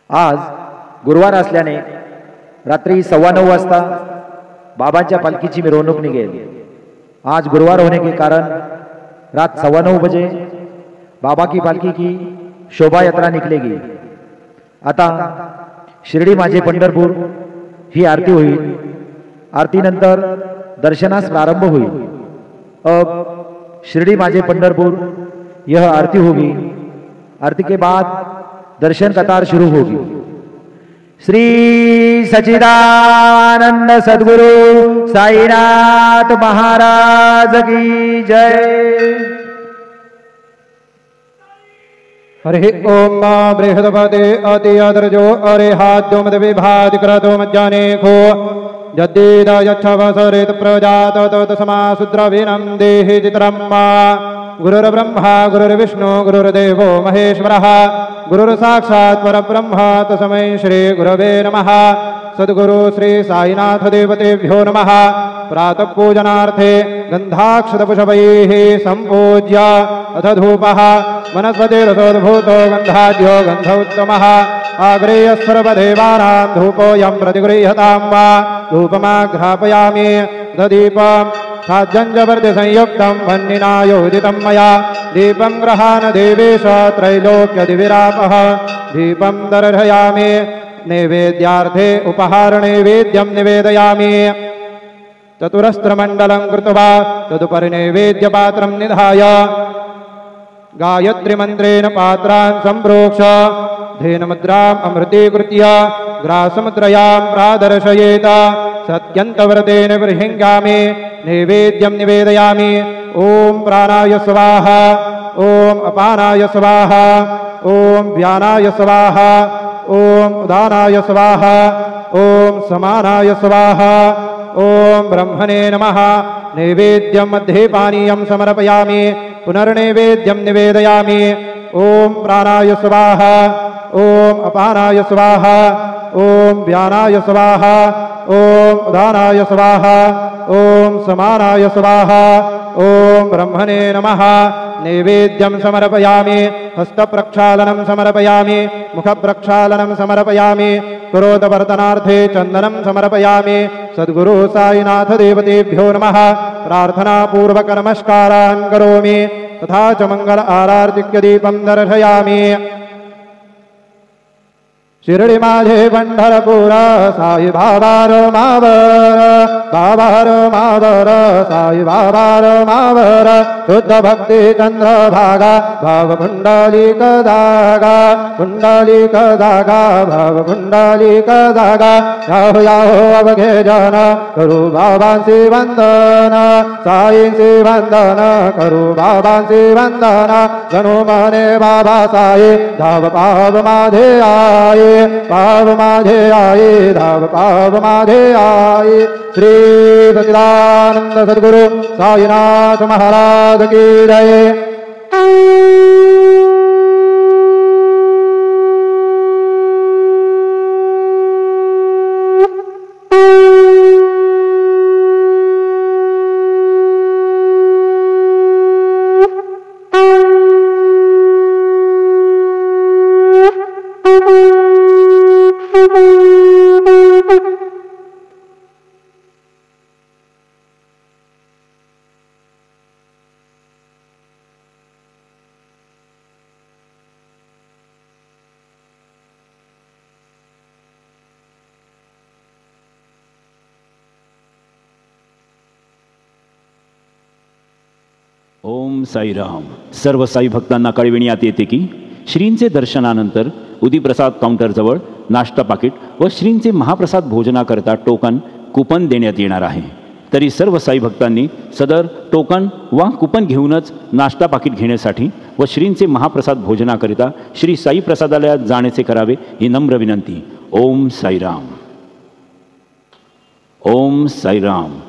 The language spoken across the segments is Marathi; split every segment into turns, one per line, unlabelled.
आज गुरुवार असल्याने रात्री 9:15 वाजता बाबांच्या पालखीची मिरवणूक निघेल। आज गुरुवार होने के कारण रात 9:15 बजे बाबा की पालकी की शोभा यात्रा निकलेगी। आता शिर्डी माझे पंढरपूर ही आरती होईल। आरती नंतर दर्शनास प्रारंभ होईल। अब शिर्डी माझे पंढरपुर यह आरती होगी। आरती के बाद दर्शन कतार शुरू होगी। श्री सच्चिदानंद सद्गुरु साईनाथ महाराज की जय।
हरि ओम बृहस्पति अति अदर्जो अरे हाथ मद विभाज क्रतो मज्जाने खो जद्दीद यच्छवसरित प्रजात तस्मा सुद्रवीणं देहि चित्रम्मा। गुरुर्ब्रह्मा गुरुर्विष्णु गुरुर्देवो महेश्वरः गुरुर्साक्षात् परब्रह्म तस्मै श्री गुरवे नमः। सद्गुरु श्री साईनाथ देवतेभ्यो नमः। प्रातः पूजनार्थे गन्धाक्षतपुष्पैः सम्पूज्य अथ धूपः वनस्पतिरसोद्भूतो गन्धाढ्यो गन्धोत्तमः। आग्रेयः सर्वदेवानां धूपोऽयं प्रतिगृह्यतां वा धूपमाघ्रापयामि। दीपं साज्जंजवर्धसंयुक्तं वह्निना योजितं मया दीपं गृहाण देवेश त्रैलोक्यदिविरापः। दीपं दर्शयामि नैवेद्यार्थे उपहारनैवेद्यं निवेदयामि। चतुरस्त्रमण्डलं कृत्वा तदुपरि नैवेद्यपात्रं निधाय गायत्रीमन्त्रेण पात्रान् सम्प्रोक्ष धेनुमुद्राम् अमृतीकृत्य ग्रासमुद्रयां प्रादर्शयेत। सत्यन्तव्रतेन बर्हिङ्गामि नैवेद्यं निवेदयामि। ओम प्राणाय स्वाहा ओम अपानाय स्वाहा ओम व्यानाय स्वाहा ओम उदानाय स्वाहा ओम समानाय स्वाहा ओम ब्रह्मणे नमः। नैवेद्यं मध्ये पानीयं समर्पयामि। पुनर्नैवेद्यं निवेदयामि। ओम प्राणाय स्वाहा ओम अपानाय स्वाहा ओम व्यानाय स्वाहा ओम उदानाय स्वाहा ओम समानाय स्वाहा ओम ब्रह्मणे नमः। नैवेद्यं समर्पयामि। हस्तप्रक्षालनं समर्पयामि। मुखप्रक्षालनं समर्पयामि। करोदवर्तनार्थे चन्दनं समर्पयामि। सद्गुरु साईनाथ देवतेभ्यो नमः। प्रार्थनापूर्वक नमस्कारान् करोमि। तथा च मंगल आरार्तिक्य दीपं दर्शयामि। शिर्डी माझे पंढरपूर साई बाबार मावर बाबार मावर साई बाबार मावर शुद्ध भक्ति चंद्र भागा भाव कुंडलिक धागा कुंडलिक धागा भाव कुंडलिक धागा। याहो याहो अवघे जन करू बाबांची वंदन साईंची वंदन करू बाबांची वंदन। जणू मने बाबा साई धाव पाव माझे आई पाव माझे आई धाव पाव माझे आई। श्री सच्चिदानंद सद्गुरु साईनाथ महाराज की जय।
ओम साईराम। सर्व साई भक्तांना कळविण्यात येते की श्रींचे दर्शनानंतर उदीप्रसाद काउंटरजवळ नाश्ता पाकिट व श्रींचे महाप्रसाद भोजनाकरता टोकन कुपन देण्यात येणार आहे। तरी सर्व साई भक्तांनी सदर टोकन वा कुपन घेऊनच नाश्ता पाकिट घेण्यासाठी व श्रींचे महाप्रसाद भोजनाकरिता श्री साई प्रसादालयात जाण्याचे करावे ही नम्र विनंती। ओम साईराम। ओम साईराम।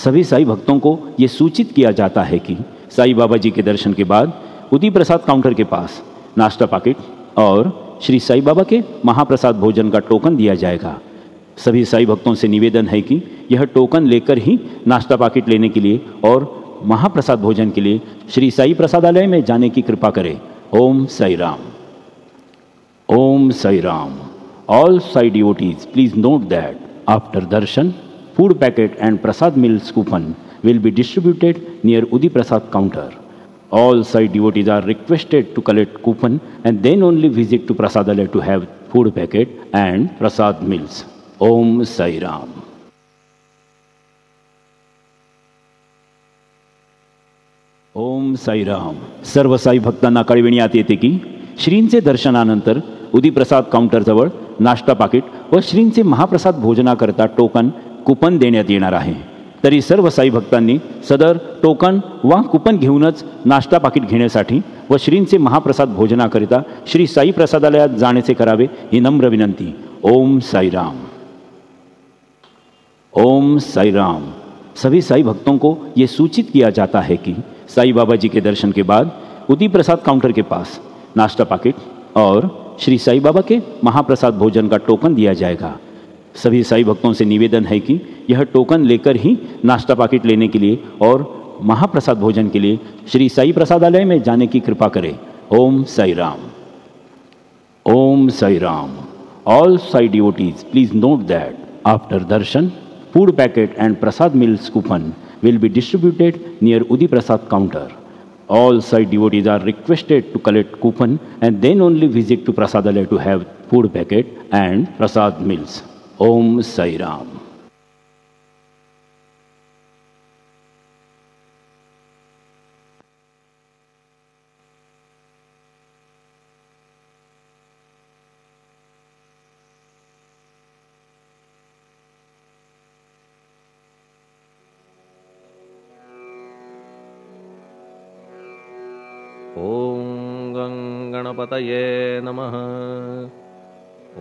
सभी साई भक्तों को ये सूचित किया जाता है कि साई बाबा जी के दर्शन के बाद उदी प्रसाद काउंटर के पास नाश्ता पाकिट और श्री साई बाबा के महाप्रसाद भोजन का टोकन दिया जाएगा। सभी साई भक्तों से निवेदन है कि यह टोकन लेकर ही नाश्ता पाकिट लेने के लिए और महाप्रसाद भोजन के लिए श्री साई प्रसादालय में जाने की कृपा करें। ओम साई राम। ओम Sai Ram. All Sai devotees, please note that after darshan, food packet and prasad meals coupon will be distributed near Udi Prasad counter. All Sai devotees are requested to collect coupon and then only visit to Prasadalaya to have food packet and prasad meals. Om Sai Ram. Om Sairam. सर्व साई भक्तांना कळविण्यात येते की श्रींचे दर्शनानंतर उदीप्रसाद काउंटरजवळ नाश्ता पाकिट व श्रींचे महाप्रसाद भोजनाकरता टोकन कुपन देण्यात येणार आहे. तरी सर्व साई भक्तांनी सदर टोकन वा कुपन घेऊनच नाश्ता पाकिट घेण्यासाठी व श्रींचे महाप्रसाद भोजनाकरिता श्री साई प्रसादालयात जाण्याचे करावे ही नम्र विनंती. ओम साईराम. ओम साईराम. सभी साई भक्तों को ये सूचित किया जाता है कि साई बाबा जी के दर्शन के बाद उदी प्रसाद काउंटर के पास नाश्ता पाकिट और श्री साई बाबा के महाप्रसाद भोजन का टोकन दिया जाएगा. सभी साई भक्तों से निवेदन है कि यह टोकन लेकर ही नाश्ता पाकिट लेने के लिए और महाप्रसाद भोजन के लिए श्री साई प्रसादालय में जाने की कृपा करें. ओम साई राम. ओम Sai Ram. All Sai devotees, please note that after darshan, food packet and prasad meals coupon will be distributed near Udi Prasad counter. All Sai devotees are requested to collect coupon and then only visit to Prasadalaya to have food packet and prasad meals. Om Sai Ram.
ओम गणपतये नमः.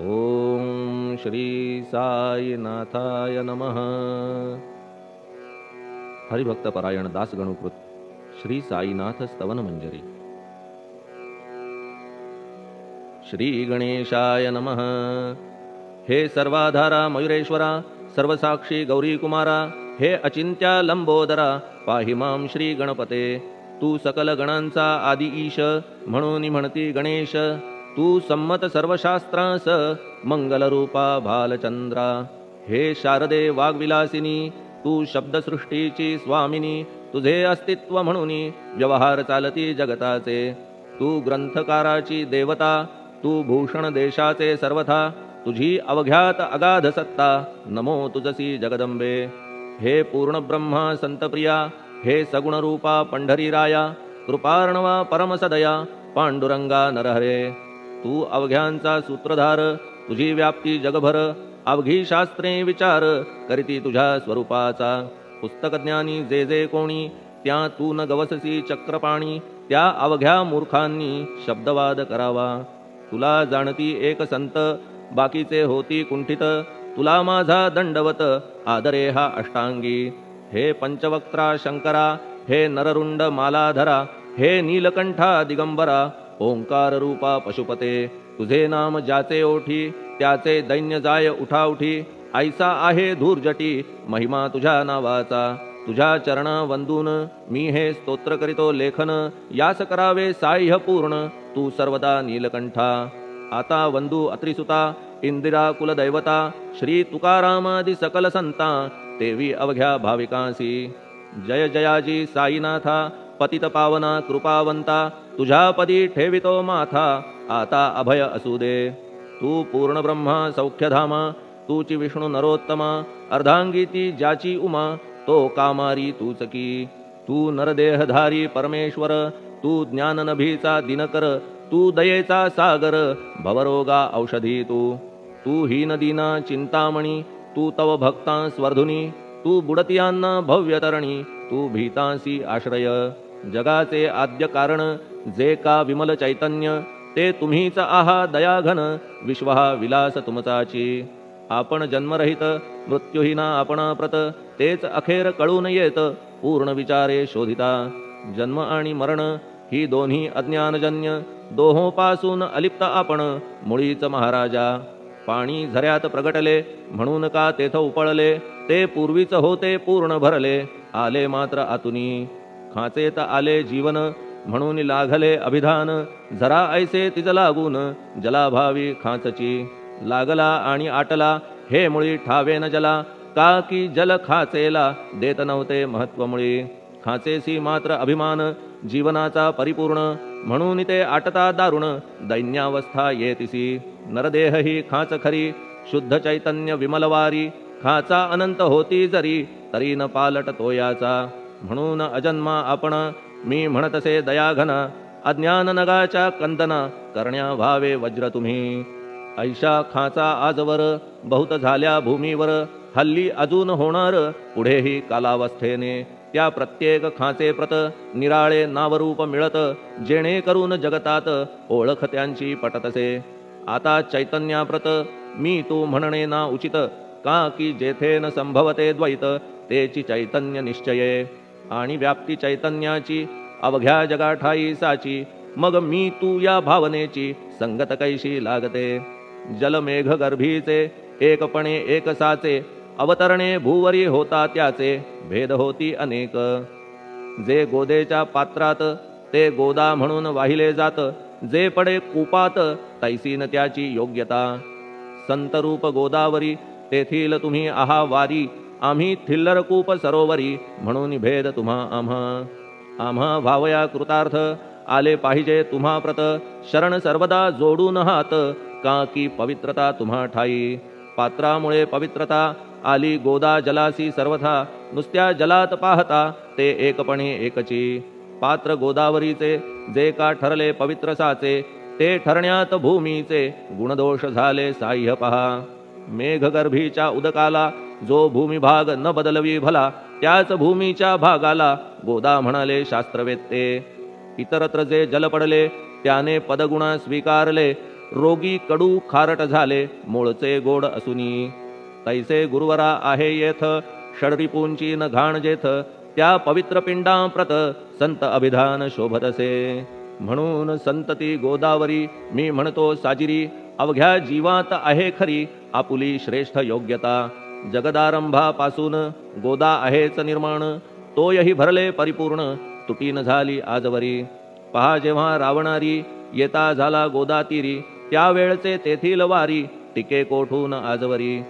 ओम श्री साईनाथाय नमः. हरिभक्त परायण दास गणुकृत श्री साईनाथ स्तवन मंजरी. श्री गणेशाय नमः. हे सर्वाधारा मयुरेश्वरा, सर्वसाक्षी गौरी कुमारा, हे अचिंत्या लंबोदरा, पाहि मां श्री गणपते. तू सकल गणांचा आदि ईश, म्हणून म्हणती गणेश. तू संमत सर्वशास्त्रांस, मंगलरूपा भालचंद्रा. हे शारदे वाग्विलासिनी, तू शब्दसृष्टीची स्वामिनी. तुझे अस्तित्व म्हणून व्यवहार चालती जगताचे. तू ग्रंथकाराची देवता, तू भूषण देशाचे सर्वथा. तुझी अवघ्यात अगाध सत्ता, नमो तुझसी जगदंबे. हे पूर्ण ब्रह्मा संतप्रिया, हे सगुणरूपा पंढरीराया. कृपार्णवा परमसदया, पांडुरंगा नरहरे. तू अवघ्यांचा सूत्रधार, तुझी व्याप्ती जगभर. अवघी शास्त्रे विचार करीती तुझ्या स्वरूपाचा. पुस्तकज्ञानी जे जे कोणी, त्या तू न गवससी चक्रपाणी. त्या अवघ्या मूर्खांनी शब्दवाद करावा. तुला जाणती एक संत, बाकीचे होती कुंठित. तुला माझा दंडवत, आदरे हा अष्टांगी. हे पंचवक्त्रा शंकरा, हे नररुंड मालाधरा. हे नीलकंठा दिगंबरा, ओंकार रूपा पशुपते. तुझे नाम ज्याचे ओठी, त्याचे दैन्य जाय उठाउठी. ऐसा आहे धूर्जटी, महिमा तुझ्या नावाचा. तुझ्या चरणा वंदून मी हे स्तोत्र करीतो लेखन. यास करावे साह्य पूर्ण, तू सर्वदा नीलकंठा. आता वंदू अत्रिसुता, इंदिरा कुलदैवता. श्री तुकारामादि सकल संता, तेवी अवघ्या भाविकांसी. जय जयाजी साईनाथा, पतित पावना कृपावंता. तुझ्या पदी ठेवितो माथा, आता अभय असू दे. तू पूर्ण ब्रह्मा सौख्यधामा, तूची विष्णू नरोत्तमा. अर्धांगी ती ज्याची उमा, तो कामारी तूच की. तू नरदेहधारी परमेश्वर, तू ज्ञाननभीचा दिनकर. तू दयेचा सागर, भवरोगा औषधी तू. तू हीन दीना चिंतामणी, तू तव भक्तां स्वर्धुनी. तू बुडतियांना भव्यतरणी, तू भीतांसी आश्रय. जगाचे आद्य कारण, जे का विमल चैतन्य. ते तुम्हीच आहा दयाघन, विश्व हा विलास तुमचाची. आपण जन्मरहित, मृत्यूहीना आपणा प्रत. तेच अखेर कळून येत, पूर्ण विचारे शोधिता. जन्म आणि मरण ही दोन्ही अज्ञानजन्य. दोहोपासून अलिप्त आपण, मुळीच महाराजा. पाणी झऱ्यात प्रगटले, म्हणून का तेथ उपळले. ते पूर्वीच होते पूर्ण भरले, आले मात्र आतुनी. खाचेत आले जीवन, म्हणून लागले अभिधान. जरा ऐसे तिज लागून, जलाभावी खाचची. लागला आणि आटला हे मुळी ठावे न जला, का की जल खाचेला देत नव्हते महत्व मुळी. खाचेसी मात्र अभिमान जीवनाचा परिपूर्ण, म्हणून ते आटता दारुण दैन्यावस्था येतिसी. नरदेह ही खाच खरी शुद्ध चैतन्य विमलवारी, खाचा अनंत होती जरी तरी न पालट तोयाचा. म्हणून अजन्मा आपण मी म्हणतसे दयाघन, अज्ञान नगाच्या कंदना करण्या व्हावे वज्र तुम्ही. ऐशा खाचा आजवर बहुत झाल्या भूमीवर, हल्ली अजून होणार पुढेही कालावस्थेने. त्या प्रत्येक खाचे प्रत निराळे नावरूप मिळत, जेणेकरून जगतात ओळख त्यांची पटतसे. आता चैतन्याप्रत मी तू म्हणणे ना उचित, का की जेथे न संभवते द्वैत तेची चैतन्य निश्चये. आणि व्याप्ती चैतन्याची अवघ्या जगाठाई साची, मग मी तू या भावनेची संगत कैशी लागते. जलमेघ गर्भीचे एकपणे एक साचे, अवतरणे भूवरी होता त्याचे भेद होती अनेक. जे गोदेच्या पात्रात ते गोदा म्हणून वाहिले जात, जे पडे कूपात तैसीन त्याची योग्यता. संतरूप गोदावरी तेथील तुम्ही आहा वारी, आम्ही थिल्लर कूप सरोवरी म्हणून भेद तुम्हा आम्हा भावया कृतार्थ आले पाहिजे तुम्हा प्रत. शरण सर्वदा जोडून हात, का की पवित्रता तुम्हा ठाई. पात्रामुळे पवित्रता आली गोदा जलासी सर्वथा, नुसत्या जलात पाहता ते एकपणे एकची. पात्र गोदावरीचे जे का ठरले पवित्र साचे, ते ठरण्यात भूमीचे गुणदोष झाले साह्य पहा. मेघगर्भीच्या उदकाला जो भूमिभाग न बदलवी भला, त्याच भूमीच्या भागाला गोदा म्हणाले शास्त्रवेत्ते. इतरत्र जे जल पडले त्याने पदगुणा स्वीकारले, रोगी कडू खारट झाले मूळचे गोड असुनी. तैसे गुरुवरा आहे येथ षडरिपूंची न घाण जेथ, त्या पवित्र पिंडाप्रत संत अभिधान शोभतसे. म्हणून संतती गोदावरी मी म्हणतो साजिरी, अवघ्या जीवात आहे खरी आपुली श्रेष्ठ योग्यता. जगदारंभापासून गोदा आहेच निर्माण, तोयही भरले परिपूर्ण तुटी न झाली आजवरी. पहा जेव्हा रावणारी येता झाला गोदा तीरी, त्यावेळचे तेथील वारी टिके कोठून आजवरी.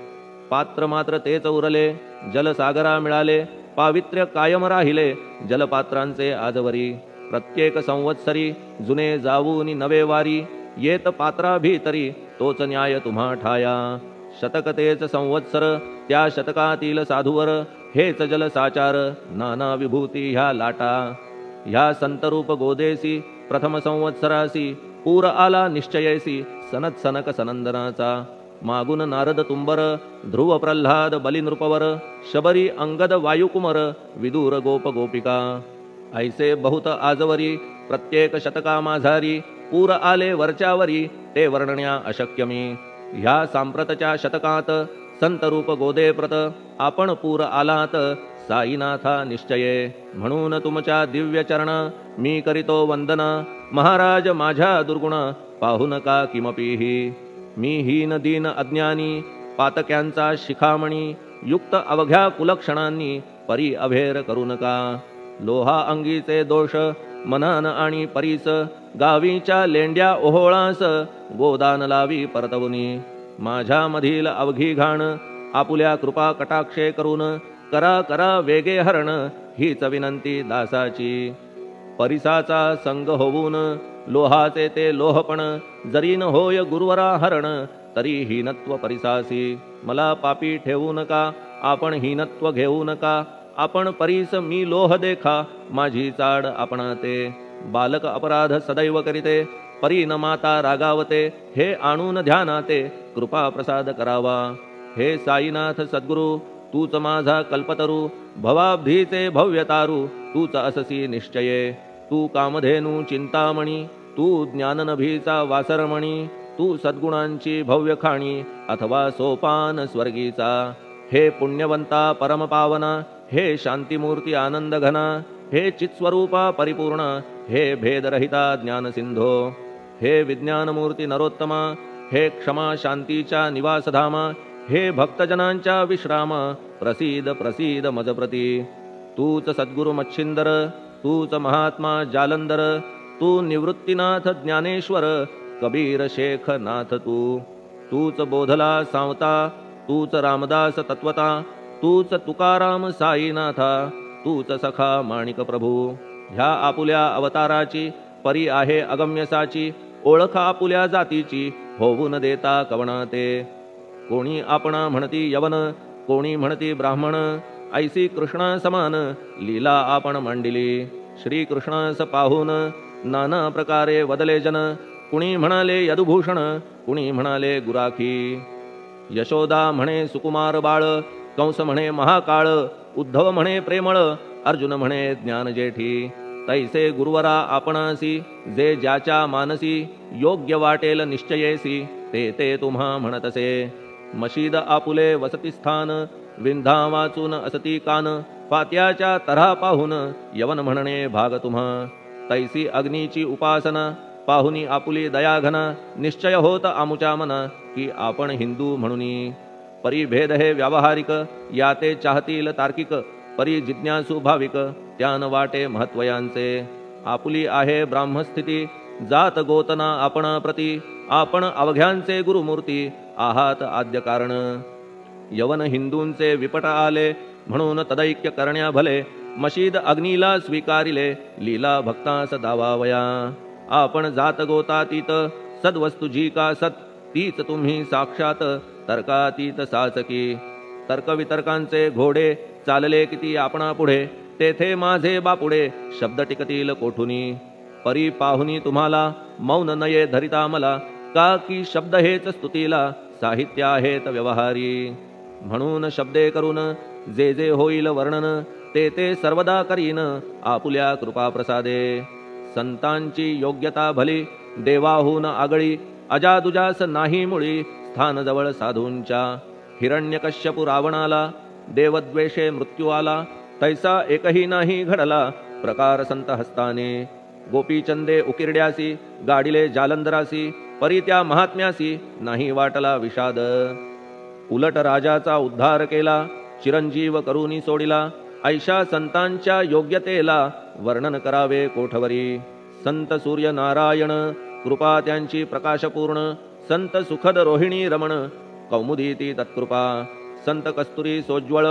पात्र मात्र तेच उरले जलसागरा मिळाले, पावित्र्य कायम राहिले जलपात्रांचे आजवरी. प्रत्येक संवत्सरी जुने जाऊनी नवे वारी, येत पात्रा भीतरी तोच न्याय तुम्हा ठाया. शतक तेच संवत्सर त्या शतकातील साधूवर, हेच जलसाचार नाना विभूती ह्या लाटा. ह्या संतरूप गोदेसी प्रथम संवत्सरासी, पूर आला निश्चयेसी सनत सनक सनंदनाचा. मागून नारद तुंबर ध्रुव प्रल्हाद बलिनृपवर, शबरी अंगद वायुकुमर विदूर गोप गोपिका. ऐसे बहुत आजवरी प्रत्येक शतका माझारी, पूर आले वरच्यावरी ते वर्णण्या अशक्य मी. ह्या सांप्रतच्या शतकात संतरूप गोदे प्रत, आपण पूर आलात साईनाथा निश्चये. म्हणून तुमच्या दिव्य चरण मी करीतो वंदना, महाराज माझ्या दुर्गुण पाहू नका किमपीही. मी हीन दीन अज्ञानी पातक्यांचा शिखामणी, युक्त अवघ्या कुलक्षणांनी परी अभेर करू नका. लोहा अंगीचे दोष मनन आणि परीस, गावीच्या लेंड्या ओहोळास गोदान लावी परतवुनी. माझ्या मधील अवघी घाण आपुल्या कृपा कटाक्षे करून, करा करा वेगे हरण हीच विनंती दासाची. परिसाचा संग होऊन लोहाचे ते लोहपण, जरी न होय गुरुवरा हरण तरी हीनत्व परिसासी. मला पापी ठेवू नका आपण हीनत्व घेऊ नका, आपण परीस मी लोह देखा माझी चाड आपणाते. बालक अपराध सदैव करीते परी न माता रागावते, हे आणून ध्यानाते कृपा प्रसाद करावा. हे साईनाथ सद्गुरु तूच माझा कल्पतरू, भवाब्धीचे भव्यतारू तूच अससी निश्चये. तू कामधेनू चिंतामणी, तू ज्ञाननभीचा वासरमणी, तू सद्गुणांची भव्य खाणी अथवा सोपान स्वर्गीचा. हे पुण्यवंता परमपावना, हे शांतिमूर्ती आनंद घना, हे चित्स्वरूपा परिपूर्ण, हे भेदरहिता ज्ञानसिंधो. हे विज्ञानमूर्ती नरोत्तमा, हे क्षमा शांतीच्या निवासधामा, हे भक्तजनांच्या विश्राम प्रसीद प्रसीद मजप्रती. तूच सद्गुरु मच्छिंदर, तूच महात्मा जालंधर, तू निवृत्तीनाथ ज्ञानेश्वर, कबीर शेख नाथ तू. तूच बोधला सांवता, तूच रामदास तत्वता, तूच तुकाराम साईनाथा, तूच सखा माणिक प्रभू. ह्या आपुल्या अवताराची परी आहे अगम्यसाची, ओळख आपुल्या जातीची होऊन देता कवना ते. कोणी आपणा म्हणती यवन, कोणी म्हणती ब्राह्मण, ऐसी कृष्णा समान लीला आपण मांडिली. श्री कृष्णास पाहून नाना प्रकारे वदले जन, कुणी म्हणाले यदुभूषण, कुणी म्हणाले गुराखी. यशोदा म्हणे सुकुमार बाळ, कंस म्हणे महाकाळ, उद्धव म्हणे प्रेमळ, अर्जुन म्हणे ज्ञान जेठी. तैसे गुरुवरा आपणासी, जे ज्याच्या मानसी योग्य वाटेल निश्चयेसी, ते ते तुम्हा म्हणतसे. मशीद आपुले वसती स्थान, विंधा वाचून असती कान, पात्याच्या तऱ्हा पाहून यवन म्हणणे भाग तुम्हा. तैसी अग्नीची उपासना पाहुनी आपुली दयाघना, निश्चय होत आमुच्या मना की आपण हिंदू म्हणूनी. परिभेद हे व्यावहारिक, याते चाहतील तार्किक, परी जिज्ञासू भाविक त्यान वाटे महत्वयांचे. आपुली आहे ब्राह्मस्थिती, जात गोतना आपणा प्रती, आपण अवघ्यांचे गुरुमूर्ती आहात आद्य कारण. यवन हिंदूंचे विपट आले, म्हणून तदैक्य करण्या भले, मशीद अग्नीला स्वीकारिले, लीला भक्तास दावावया. आपण जात गोतातीत, सद्वस्तू जी का सत, तीच तुम्ही साक्षात तर्कातीत साचकी. तर्कवितर्कांचे घोडे चालले किती आपणा पुढे, तेथे माझे बापुडे शब्द टिकतील कोठुनी. परी पाहुनी तुम्हाला मौन नये धरिता मला, का की शब्द हेच स्तुतीला साहित्य आहेत व्यवहारी. म्हणून शब्दे करून जे जे होईल वर्णन, ते ते सर्वदा करीन आपुल्या कृपा प्रसादे. संतांची योग्यता भली देवाहून आगळी, अजादुजास नाही मुळी स्थान जवळ साधूंच्या. हिरण्यकश्यपू रावणाला देवद्वेषे मृत्यू आला, तैसा एकही नाही घडला प्रकार संत हस्ताने. गोपीचंदे उकिरड्यासी, गाडिले जालंधरासी, परी त्या महात्म्यासी नाही वाटला विषाद. उलट राजाचा उद्धार केला, चिरंजीव करूनी सोडिला, ऐशा संतांच्या योग्यतेला वर्णन करावे कोठवरी. संत सूर्य नारायण कृपा त्यांची प्रकाशपूर्ण, संत सुखद रोहिणी रमण कौमुदी ती तत्कृपा. संत कस्तुरी सोज्वळ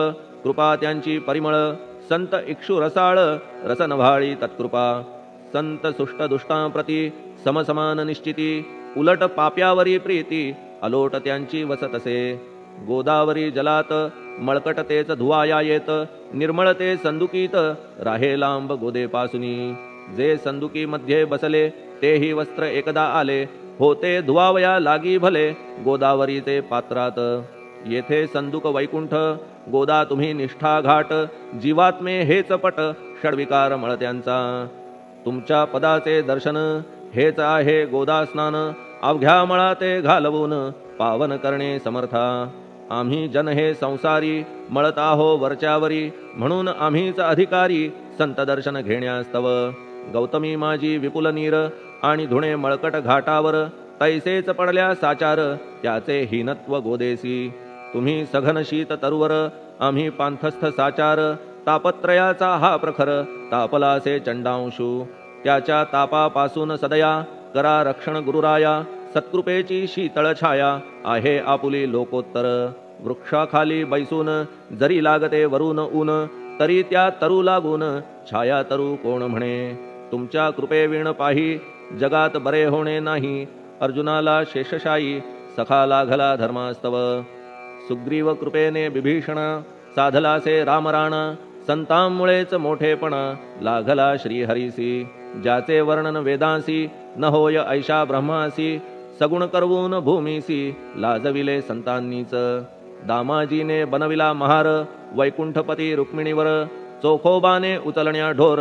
कृपा त्यांची परिमळ, संत इक्षु रसाळ रसनभाळी तत्कृपा. संत सुष्ट दुष्टांप्रती समसमान निश्चिती, उलट पाप्यावरी प्रीती अलोट त्यांची वसतसे. गोदावरी जलात मळकट तेच धुवाया येत, निर्मळ ते संदुकीत राहे लांब गोदेपासुनी. जे संदुकी मध्ये बसले तेही वस्त्र एकदा आले, होते धुवावया लागी भले गोदावरीचे पात्रात. येथे संदुक वैकुंठ, गोदा तुम्ही निष्ठा घाट, जीवात्मे हेच पट षडविकार मळत्यांचा. तुमच्या पदाचे दर्शन हेच आहे गोदा स्नान, अवघ्या मळा ते घालवून पावन करणे समर्था. आम्ही जन हे संसारी मळत आहो वरच्यावरी, म्हणून आम्हीच अधिकारी संत दर्शन घेण्यास्तव. गौतमी माझी विपुल नीर आणि धुणे मळकट घाटावर, तैसेच पडल्या साचार त्याचे हीनत्व गोदेसी. तुम्ही सघन शीत तरुवर, आम्ही पांथस्थ साचार. तापत्रयाचा हा प्रखर तापलासे चंडांशू, त्याच्या तापापासून सदया करा रक्षण गुरुराया. सत्कृपेची शीतळ छाया आहे आपुली लोकोत्तर. वृक्षाखाली बैसून जरी लागते वरून ऊन, तरी त्या तरू लागून छाया तरू कोण म्हणे. तुमच्या कृपेविण पाही जगात बरे होणे नाही, अर्जुनाला शेषशायी सखा लागला धर्मास्तव. सुग्रीव कृपेने बिभीषणा साधलासे रामराणा, संतांमुळेच मोठेपणा लागला श्रीहरीसी. ज्याचे वर्णन वेदांसी न होय ऐशा ब्रह्मासी, सगुण करवून भूमीसी लाजविले संतांनीच. दामाजीने बनविला महार वैकुंठपती रुक्मिणीवर, चोखोबाने उचलण्या ढोर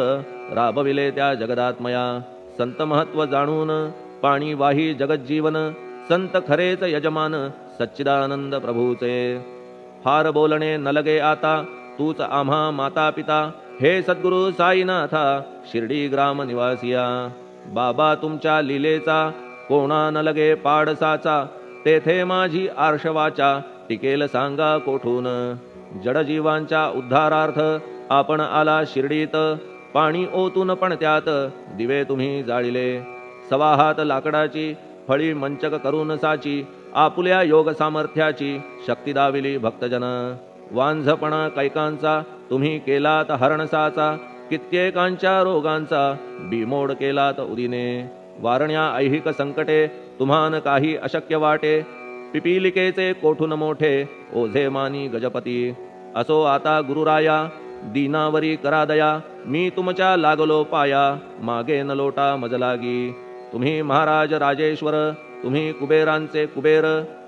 राबविले त्या जगदात्मया. संत महत्व जाणून पाणी वाही जगज्जीवन, संत खरेच यजमान सच्चिदानंद प्रभूचे. फार बोलणे न लगे आता, तूच आम्हा माता पिता. हे सद्गुरु साईनाथा शिर्डी ग्राम निवासिया. बाबा तुमच्या लीलेचा कोणा न लगे पाडसाचा, तेथे माझी आर्षवाचा टिकेल सांगा कोठून. जडजीवांच्या उद्धारार्थ आपण आला शिर्डीत, पाणी ओतून पण त्यात दिवे तुम्ही जाळिले. सवा हात लाकडाची फळी मंचक करून साची आपुल्या योग सामर्थ्याची शक्ती दाविली भक्तजन वांझपणा कैकांचा तुम्ही केलात हरणसाचा कित्येकांच्या रोगांचा बिमोड केलात उदिने वारण्या ऐहिक संकटे तुम्हान काही अशक्य वाटे पिपीलिकेचे कोठून मोठे ओझे मानी गजपती असो आता गुरुराया दीनावरी करा दया मी तुमच्या लागलो पाया मागे न लोटा मज लागी तुम्ही महाराज राजेश्वर तुम्ही कुबेरांचे कुबेर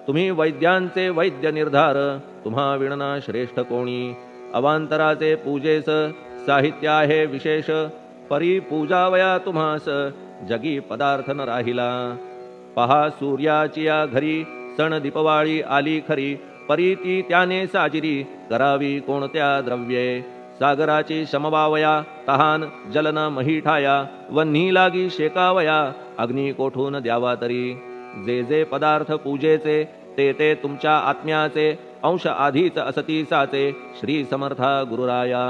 तुम्ही वैद्यांचे वैद्य निर्धार तुम्हा विणना श्रेष्ठ कोणी अवांतराचे पूजेस साहित्य आहे विशेष परी पूजावया तुम्हास जगी पदार्थ न राहिला पहा सूर्याची या घरी सण दीपवाळी आली खरी परी ती त्याने साजिरी करावी कोणत्या द्रव्ये सागराची शमवावया तहान जलन मही ठाया वन्ही लागी शेकावया अग्नी कोठून द्यावा तरी जे जे पदार्थ पूजेचे ते ते तुमच्या आत्म्याचे अंश आधीच असती साचे श्री समर्था गुरुराया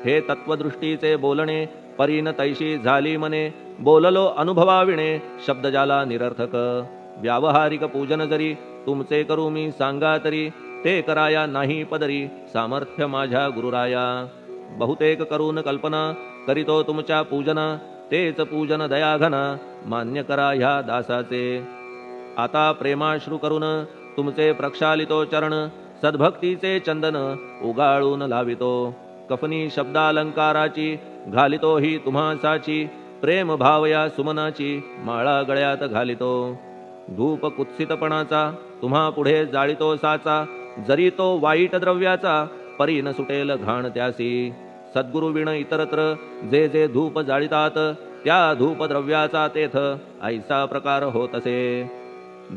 हे तत्वदृष्टीचे बोलणे परीन तैशी झाली मने बोललो अनुभवाविणे शब्द जाला निरर्थक व्यावहारिक पूजन जरी तुमचे करू मी सांगा तरी ते कराया नाही पदरी सामर्थ्य माझ्या गुरुराया बहुतेक करून कल्पना करीतो तुमच्या पूजना तेच पूजन दयाघना मान्य करा ह्या दासाचे आता प्रेमाश्रू करून तुमचे प्रक्षालितो चरण सद्भक्तीचे चंदन उगाळून लावितो कफनी शब्दालंकाराची घालितो ही तुम्हासाची प्रेम भावया सुमनाची माळा गळ्यात घालितो धूप कुत्सितपणाचा तुम्हा पुढे जाळितो साचा जरी तो वाईट द्रव्याचा परी न सुटेल घाण त्यासी सद्गुरु विण इतरत्र जे जे धूप जाळितात त्या धूप द्रव्याचा तेथ ऐसा प्रकार होत असे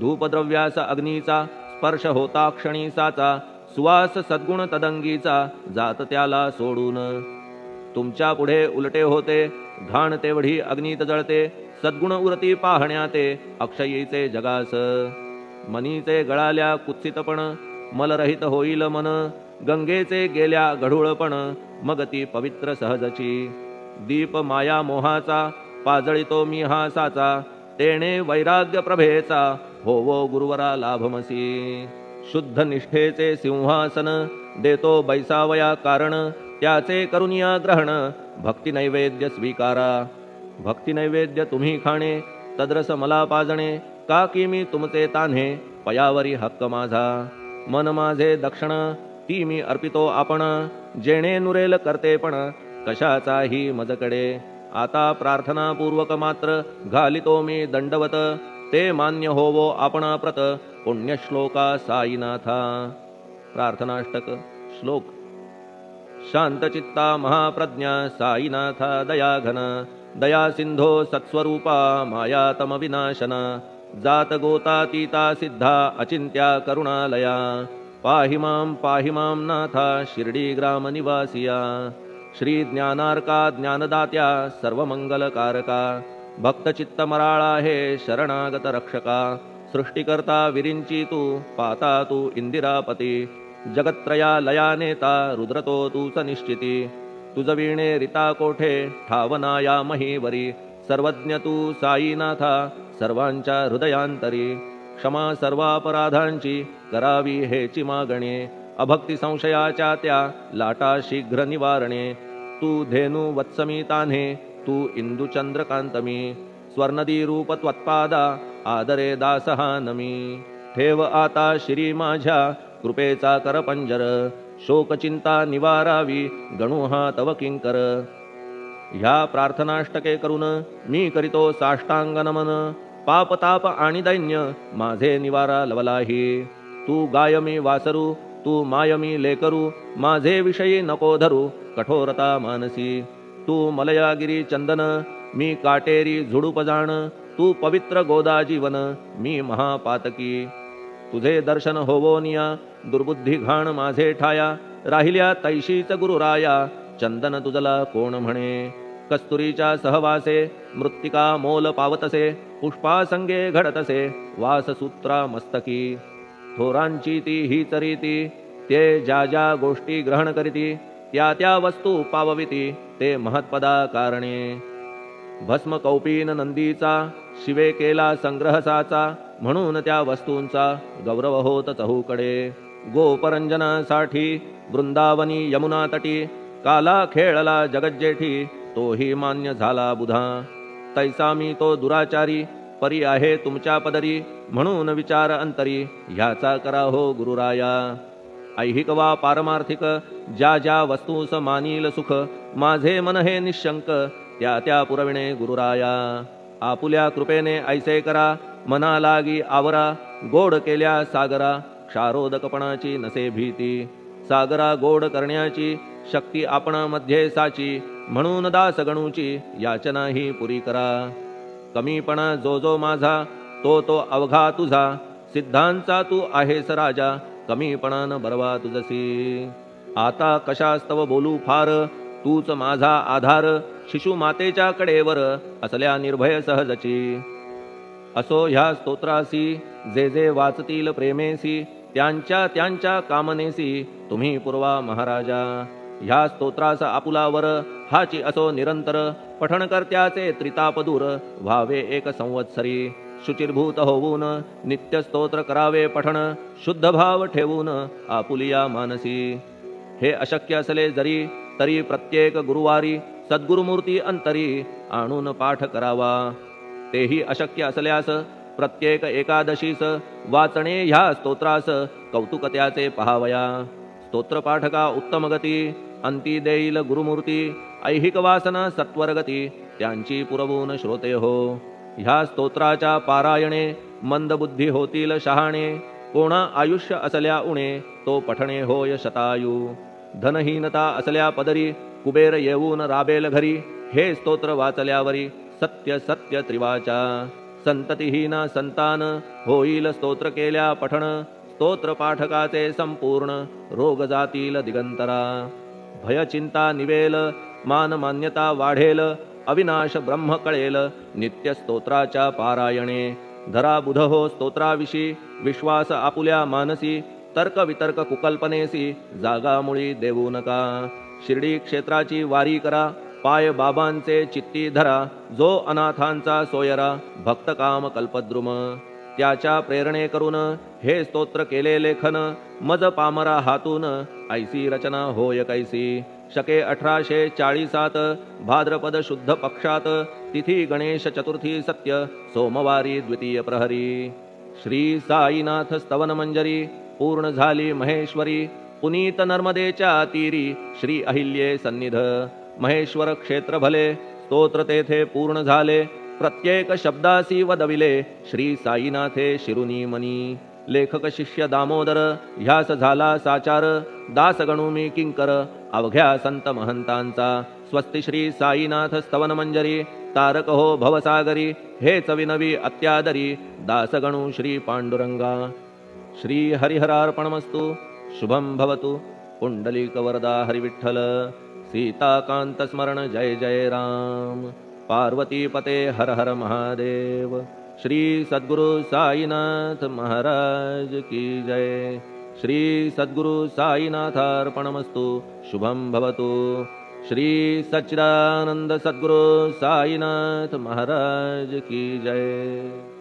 धूपद्रव्यास अग्नीचा स्पर्श होता क्षणी साचा सुवास सद्गुण तदंगीचा जात त्याला सोडून तुमच्या पुढे उलटे होते घाण तेवढी अग्नीत जळते सद्गुण उरती पाहण्याते अक्षयीचे जगास मनीचे गळाल्या कुत्सितपण मलरहित होईल मन गंगेचे गेल्या गढूळपण मग ती पवित्र सहजची दीप माया मोहाचा पाजळितो मी हा साचा तेणे वैराग्य प्रभेचा होवो गुरुवरा लाभमसी शुद्ध निष्ठेचे सिंहासन देतो बैसावया कारण त्याचे करुनिया ग्रहण भक्ती नैवेद्य स्वीकारा भक्ती नैवेद्य तुम्ही खाणे तद्रस मला पाजणे का की मी तुमचे तान्हे पयावरी हक्क माझा मन माझे दक्षिण ती मी अर्पितो आपण जेणे नुरेल करतेपण कशाचाही मजकडे आता प्रार्थनापूर्वक मात्र घालितो मी दंडवत ते मान्य होवो आपण प्रत पुण्यश्लोका साईनाथा प्रार्थनाष्टक श्लोक शांतचित्ता महाप्रज्ञा साईनाथा दयाघन दया सिंधो सत्स्वरूपा मायातम विनाशना जात गोतातीता सिद्धा अचिंत्या करुणालया पाहि मां नाथा शिर्डी ग्राम निवासिया श्री ज्ञानार्का ज्ञानदात्या सर्वमंगलकारका भक्तचित्त मराळा हे शरणागत रक्षका सृष्टिकर्ता विरिंची तू पाता तू इंदिरापती जगत्त्रया लया नेता रुद्रतो तूच निश्चिती तुझ वीणे रिता कोठे ठावनाया महीवरी सर्वज्ञ तू साईनाथा सर्वांच्या हृदयांतरी क्षमा सर्वापराधांची करावी हेची मागणे अभक्ती संशयाच्या त्या लाटा शीघ्र निवारणे तू धेनु वत्समी तान्हे तू इंदुचंद्रकांतमी स्वर्णदी रूप त्वत्पादा आदरे दासहा नमी ठेव आता श्री माझ्या कृपेचा करपंजर शोकचिंता निवारावी गणू हा तव किंकर ह्या प्रार्थनाष्टके करून मी करीतो साष्टांग नमन पाप ताप आणि दैन्य माझे निवारा लवलाही तू गाय मी वासरू तू माय मी लेकरू माझे विषयी नको धरू कठोरता मानसी तू मलयागिरी चंदन मी काटेरी झुडूप जाण तू पवित्र गोदा जीवन मी महापातकी तुझे दर्शन होवोनिया दुर्बुद्धी घाण माझे ठाया राहिल्या तैशीच गुरुराया चंदन तुझला कोण म्हणे कस्तुरीच्या सहवासे मृत्तिका मोल पावतसे पुष्पासंगे घडतसे वाससूत्रा मस्तकी थोरांची ती हीच रीती ते ज्या ज्या गोष्टी ग्रहण करीती त्या त्या वस्तू पावविती ते महत्पदा कारणे भस्म कौपीन नंदीचा शिवे केला संग्रह साचा, म्हणून त्या वस्तूंचा गौरव होत चहूकडे. गोपरंजनासाठी वृंदावनी यमुना तटी, काला खेळला जगज्जेठी तोही मान्य झाला बुधा. तैसा मी तो दुराचारी परी आहे तुमच्या पदरी, म्हणून विचार अंतरी ह्याचा करा हो गुरुराया. ऐहिक वा पारमार्थिक ज्या ज्या वस्तूस मानील सुख, माझे मन हे निशंक त्या त्या पुरविणे गुरुराया. आपुल्या कृपेने ऐसे करा मना लागी आवरा, गोड केल्या सागरा क्षारोदकपणाची नसे भीती. सागरा गोड करण्याची शक्ती आपणामध्ये साची, म्हणून दास गणूची याचना ही पुरी करा. कमीपणा जो जो माझा तो तो अवघा तुझा, सिद्धांचा तू आहेस राजा कमीपणान बरवा तुझसी. आता कशास्तव बोलू फार तूच माझा आधार, शिशु मातेच्या कडेवर असल्या निर्भय सहजची. असो ह्या स्तोत्रासी जे जे वाचतील प्रेमेसी, त्यांच्या त्यांच्या कामनेसी तुम्ही पुरवा महाराजा. ह्या स्तोत्रास आपुलावर हाची असो निरंतर, पठणकर्त्याचे त्रिताप दूर व्हावे एक संवत्सरी. शुचिर्भूत होऊन नित्य स्तोत्र करावे पठण, शुद्ध भाव ठेवून आपुलिया मानसी. हे अशक्य असले जरी तरी प्रत्येक गुरुवारी सद्गुरुमूर्ती अंतरी आणून पाठ करावा. तेही अशक्य असल्यास प्रत्येक एकादशीस वाचणे ह्या स्तोत्रास कौतुक त्याचे पहावया. स्तोत्रपाठका उत्तम गती अंती देईल गुरुमूर्ती, ऐहिक वासना सत्वरगती त्यांची पुरवून श्रोते हो. ह्या स्तोत्राच्या पारायणे मंदबुद्धी होतील शहाणे, कोणा आयुष्य असल्या उणे तो पठणे होय शतायू. धनहीनता असल्या पदरी कुबेर येऊन राबेल घरी, हे स्तोत्र वाचल्यावरी सत्य सत्य त्रिवाचा. संततिहीना संतान होईल स्तोत्र केल्या पठण, स्तोत्र पाठकाचे संपूर्ण रोग जातील दिगंतरा. भय चिंता निवेल मान मान्यता वाढेल, अविनाश ब्रह्म कळेल नित्य स्तोत्राच्या पारायणे. धरा बुध हो स्तोत्राविषयी विश्वास आपुल्या मानसी, तर्क वितर्क कुकल्पनेसी जागा मुळी देऊ नका. शिर्डी क्षेत्राची वारी करा पाय बाबांचे चित्ती धरा, जो अनाथांचा सोयरा भक्त काम कल्पद्रुम. त्याच्या प्रेरणे करून हे स्तोत्र केले लेखन, मज पामरा हातून ऐसी रचना होय कैसी. शके 1840 भाद्रपद शुद्ध पक्षात, तिथी गणेश चतुर्थी सत्य सोमवारी द्वितीय प्रहरी. श्री साईनाथ स्तवन मंजरी पूर्ण झाली महेश्वरी, पुनीत नर्मदेच्या तीरी श्री अहिल्ये सन्निध. महेश्वर क्षेत्र भले स्तोत्र तेथे पूर्ण झाले, प्रत्येक शब्दासी वदविले श्री साईनाथे शिरुनी मनी. लेखक शिष्य दामोदर ह्यास झाला साचार, दास गणू मी किंकर अवघ्या संत महंतांचा. स्वस्ति श्री साईनाथ स्तवन मंजरी, तारक हो भवसागरी हेच विनवी अत्यादरी, दास गणू श्री पांडुरंगा. श्री हरिहरार्पणमस्तु. शुभम भवतु. पुंडलिक वरदा हरिविठ्ठल. सीताकांत स्मरण जय जय राम. पार्वती पते हर हर महादेव. श्री सद्गुरु साईनाथ महाराज की जय. श्री सद्गुरु साईनाथार्पणमस्तु. शुभम भवतु. श्री सच्चिदानंद सद्गुरु साईनाथ महाराज की जय.